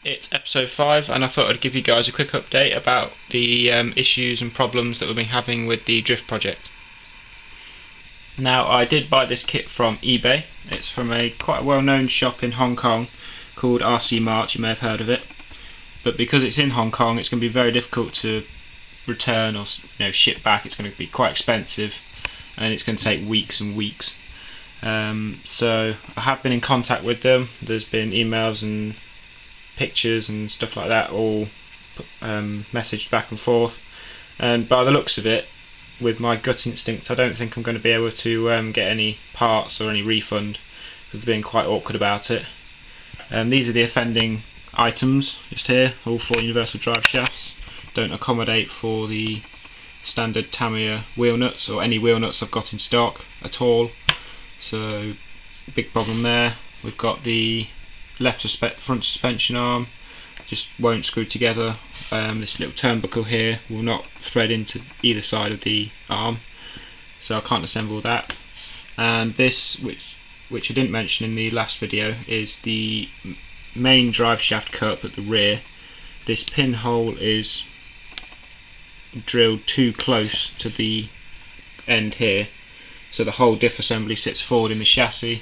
It's episode 5, and I thought I'd give you guys a quick update about the issues and problems that we've been having with the drift project. Now, I did buy this kit from eBay. It's from a quite well-known shop in Hong Kong called RC Mart. You may have heard of it, but because it's in Hong Kong, it's going to be very difficult to return or ship back. It's going to be quite expensive, and it's going to take weeks and weeks. So I have been in contact with them. There's been emails and pictures and stuff like that, all messaged back and forth, and by the looks of it, with my gut instinct, I don't think I'm going to be able to get any parts or any refund, because they're being quite awkward about it. These are the offending items just here, all 4 universal drive shafts. Don't accommodate for the standard Tamiya wheel nuts or any wheel nuts I've got in stock at all, so big problem there. We've got the left front suspension arm just won't screw together. This little turnbuckle here will not thread into either side of the arm, so I can't assemble that. And this, which I didn't mention in the last video, is the main drive shaft cup at the rear. This pinhole is drilled too close to the end here, so the whole diff assembly sits forward in the chassis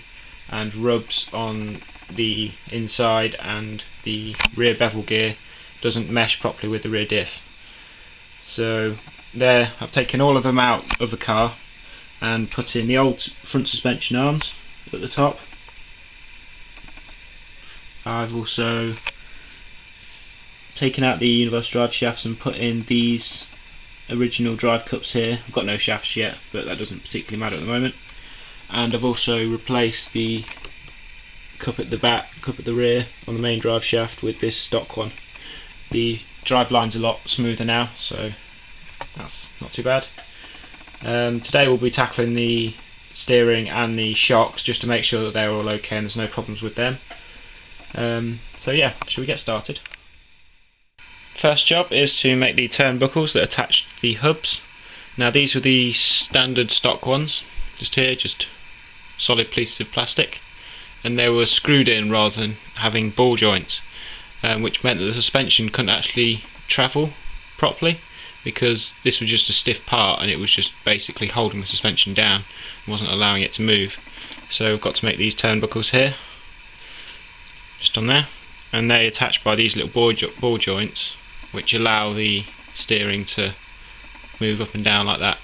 and rubs on the inside, and the rear bevel gear doesn't mesh properly with the rear diff. So there, I've taken all of them out of the car and put in the old front suspension arms at the top. I've also taken out the universal drive shafts and put in these original drive cups here. I've got no shafts yet, but that doesn't particularly matter at the moment. And I've also replaced the cup at the back, cup at the rear on the main drive shaft with this stock one. The drive line's a lot smoother now, so that's not too bad. Today we'll be tackling the steering and the shocks, just to make sure that they're all okay and there's no problems with them. So yeah, shall we get started? First job is to make the turnbuckles that attach the hubs. Now these are the standard stock ones, just here, just solid pieces of plastic, and they were screwed in rather than having ball joints, which meant that the suspension couldn't actually travel properly, because this was just a stiff part and it was just basically holding the suspension down and wasn't allowing it to move. So I've got to make these turnbuckles here, just on there, and they attach by these little ball joints, which allow the steering to move up and down like that.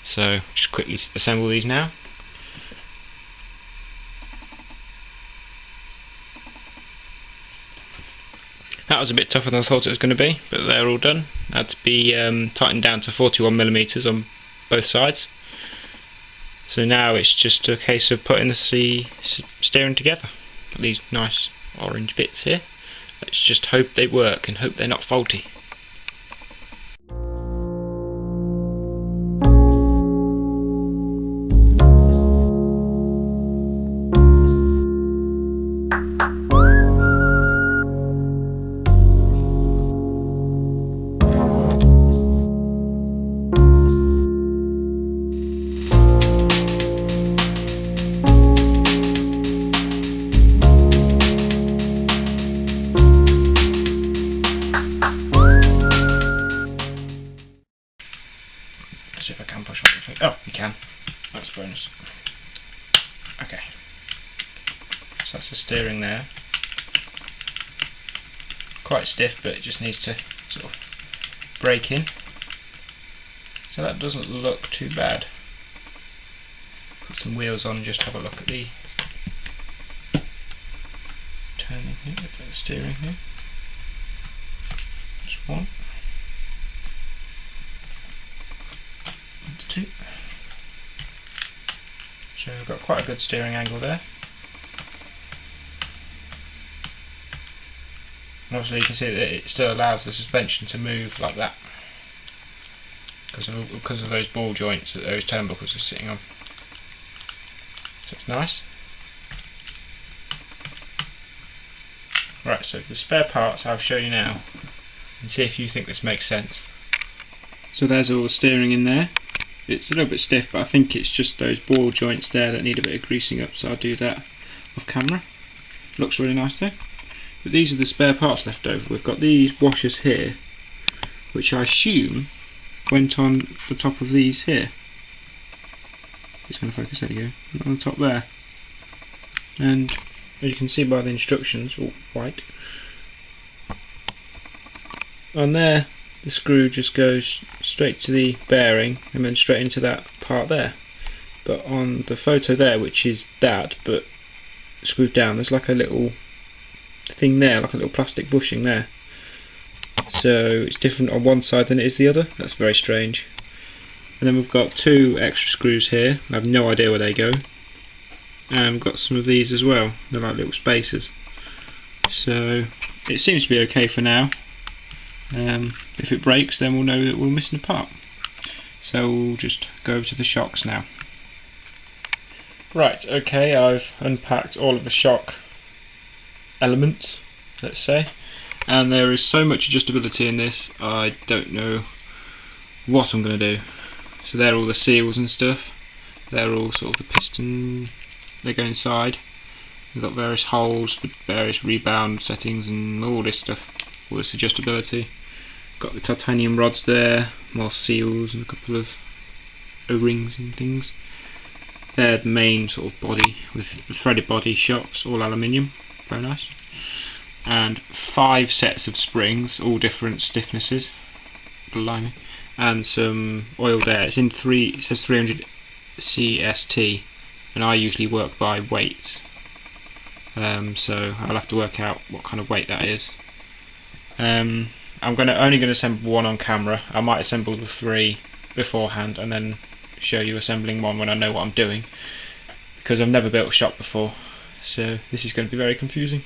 So just quickly assemble these now. That was a bit tougher than I thought it was going to be, but they're all done. Had to be tightened down to 41mm on both sides. So now it's just a case of putting the steering together. Got these nice orange bits here. Let's just hope they work and hope they're not faulty. See if I can push one. Oh, you can. That's a bonus. Okay. So that's the steering there. Quite stiff, but it just needs to sort of break in. So that doesn't look too bad. Put some wheels on and just have a look at the turning here, the steering here. Just one. That's 2. So we've got quite a good steering angle there. And obviously you can see that it still allows the suspension to move like that, because of those ball joints that those turnbuckles are sitting on. So it's nice. Right, so the spare parts I'll show you now and see if you think this makes sense. So there's all the steering in there. It's a little bit stiff, but I think it's just those ball joints there that need a bit of greasing up, so I'll do that off camera. Looks really nice though. but these are the spare parts left over. We've got these washers here, which I assume went on the top of these here. It's going to focus, there you go, on the top there. And as you can see by the instructions, all white, on there the screw just goes straight to the bearing and then straight into that part there. But on the photo there, which is that, but screwed down, there's like a little thing there, like a little plastic bushing there. So it's different on one side than it is the other. That's very strange. And then we've got two extra screws here. I have no idea where they go. And we've got some of these as well. They're like little spacers. So it seems to be okay for now. If it breaks, then we'll know that we're missing a part. So we'll just go over to the shocks now. Right, okay, I've unpacked all of the shock elements, let's say, and there is so much adjustability in this, I don't know what I'm going to do. So they're all the seals and stuff, they're all sort of the piston, they go inside. We've got various holes for various rebound settings and all this stuff, all this adjustability. Got the titanium rods there, more seals and a couple of O-rings and things. They're the main sort of body with the threaded body shocks, all aluminium, very nice. And 5 sets of springs, all different stiffnesses, blimey, and some oiled air. It's in it says 300 CST, and I usually work by weights. So I'll have to work out what kind of weight that is. I'm only going to assemble one on camera. I might assemble the 3 beforehand and then show you assembling one when I know what I'm doing, because I've never built a shock before, so this is going to be very confusing.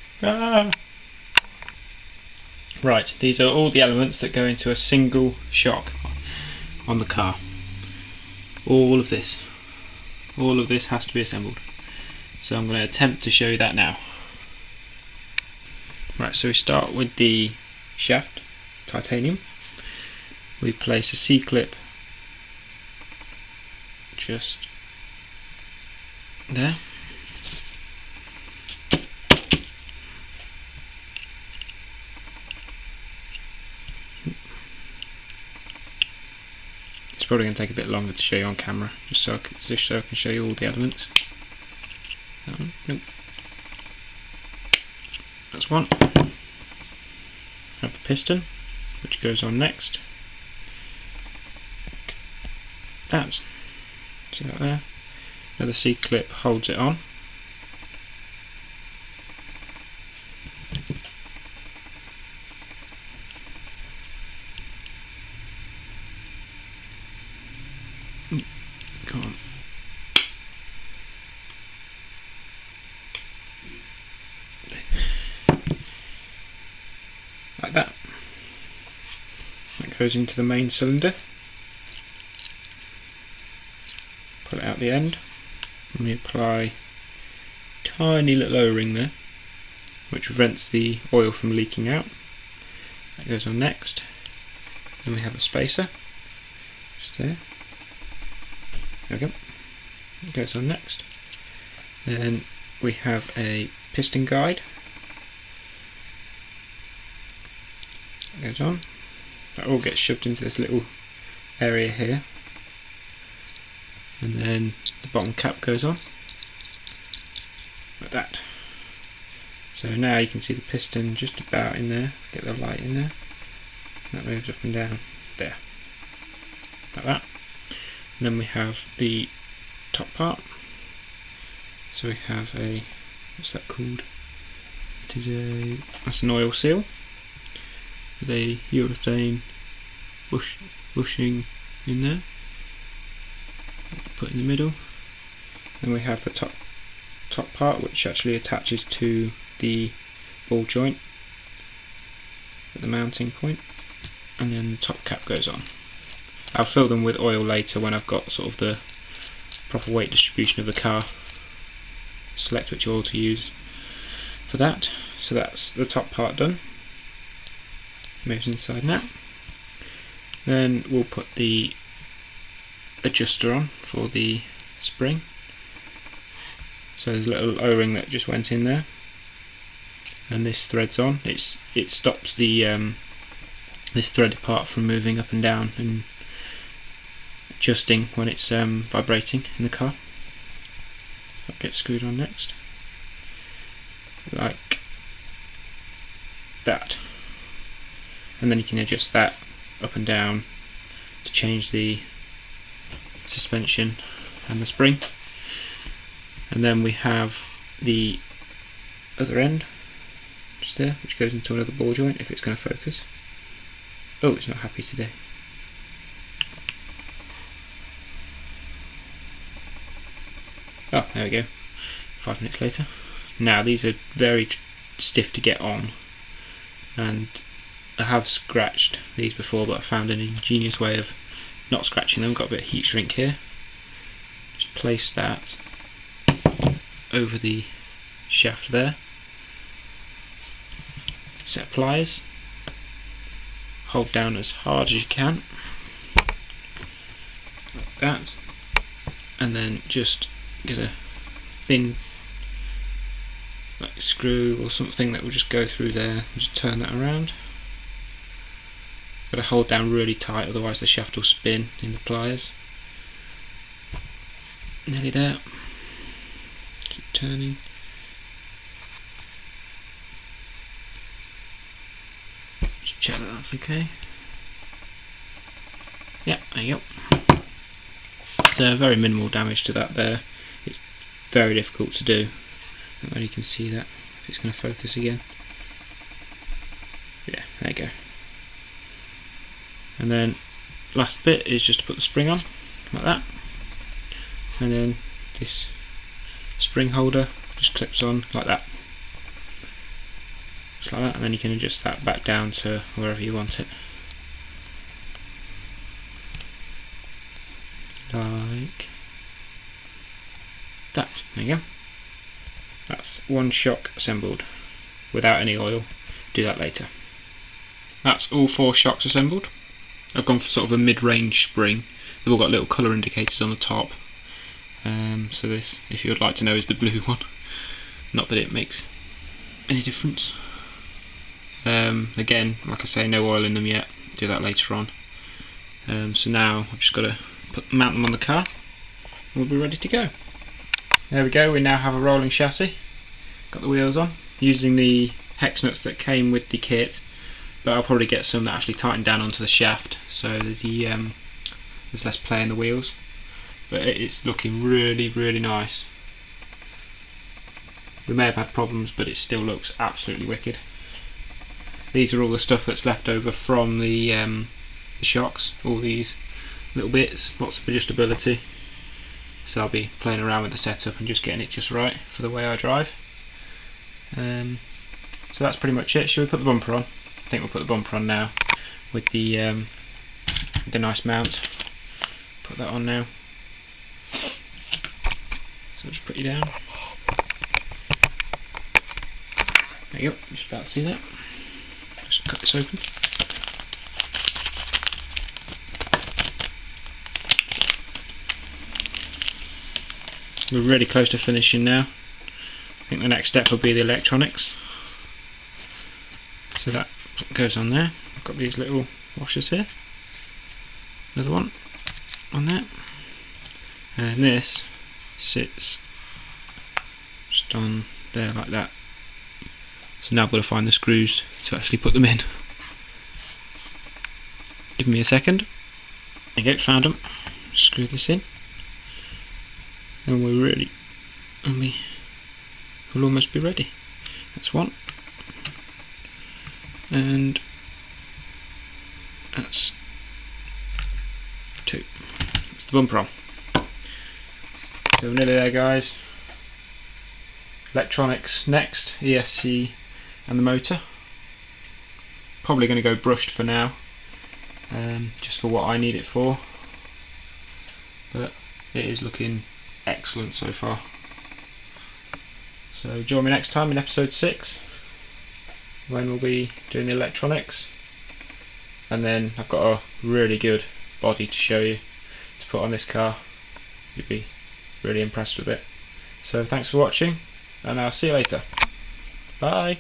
Right, these are all the elements that go into a single shock on the car. All of this has to be assembled, so I'm going to attempt to show you that now. Right, so we start with the shaft, titanium. We place a C-clip just there. It's probably going to take a bit longer to show you on camera, just so I can show you all the elements. That one, nope. That's one. Have the piston, which goes on next. That's, see that there? Another C-clip holds it on. Go on. Like that. That goes into the main cylinder. Pull it out the end, and we apply a tiny little O-ring there, which prevents the oil from leaking out. That goes on next. Then we have a spacer, just there. There we go. It goes on next. Then we have a piston guide. That goes on. That all gets shoved into this little area here. And then the bottom cap goes on, like that. So now you can see the piston just about in there, get the light in there, that moves up and down, there, like that. And then we have the top part, so we have a, what's that called? That's an oil seal, with a urethane bushing in there. Put in the middle. Then we have the top part, which actually attaches to the ball joint at the mounting point, and then the top cap goes on. I'll fill them with oil later when I've got sort of the proper weight distribution of the car. Select which oil to use for that. So that's the top part done. Moves inside now. Then we'll put the adjuster on for the spring. So there's a little O-ring that just went in there, and this thread's on. It stops the this threaded part from moving up and down and adjusting when it's vibrating in the car. That gets screwed on next, like that, and then you can adjust that up and down to change the suspension and the spring. And then we have the other end just there, which goes into another ball joint if it's going to focus. Oh, it's not happy today. Oh, there we go. 5 minutes later. Now these are very stiff to get on, and I have scratched these before, but I found an ingenious way of not scratching them. Got a bit of heat shrink here. Just place that over the shaft there. Set pliers. Hold down as hard as you can, like that, and then just get a thin like screw or something that will just go through there and just turn that around. Got to hold down really tight, otherwise the shaft will spin in the pliers. Nearly there. Keep turning. Just check that that's okay. Yeah, there you go. So very minimal damage to that there. It's very difficult to do. I don't know if you can see that, if it's going to focus again. Yeah, there you go. And then last bit is just to put the spring on, like that. And then this spring holder just clips on like that. Just like that, and then you can adjust that back down to wherever you want it. Like that. There you go. That's one shock assembled without any oil. Do that later. That's all 4 shocks assembled. I've gone for sort of a mid-range spring. They've all got little colour indicators on the top. So this, if you would like to know, is the blue one. Not that it makes any difference. Again, like I say, no oil in them yet. Do that later on. So now I've just got to mount them on the car, and we'll be ready to go. There we go. We now have a rolling chassis. Got the wheels on using the hex nuts that came with the kit, but I'll probably get some that actually tighten down onto the shaft, so there's less play in the wheels. But it's looking really, really nice. We may have had problems, but it still looks absolutely wicked. These are all the stuff that's left over from the shocks. All these little bits, lots of adjustability. So I'll be playing around with the setup and just getting it just right for the way I drive. So that's pretty much it. Shall we put the bumper on? I think we'll put the bumper on now with the nice mount. Put that on now. So just put you down. There you go. Just about to see that. Just cut this open. We're really close to finishing now. I think the next step will be the electronics. So that goes on there. I've got these little washers here. Another one on there. And this sits just on there like that. So now I've got to find the screws to actually put them in. Give me a second. There you go, found them. Screw this in. And we'll almost be ready. That's one. And that's 2. That's the bumper on. So we're nearly there, guys. Electronics next, ESC and the motor. Probably going to go brushed for now, just for what I need it for. But it is looking excellent so far. So join me next time in episode 6 when we'll be doing the electronics, and then I've got a really good body to show you to put on this car. You'll be really impressed with it. So thanks for watching, and I'll see you later. Bye.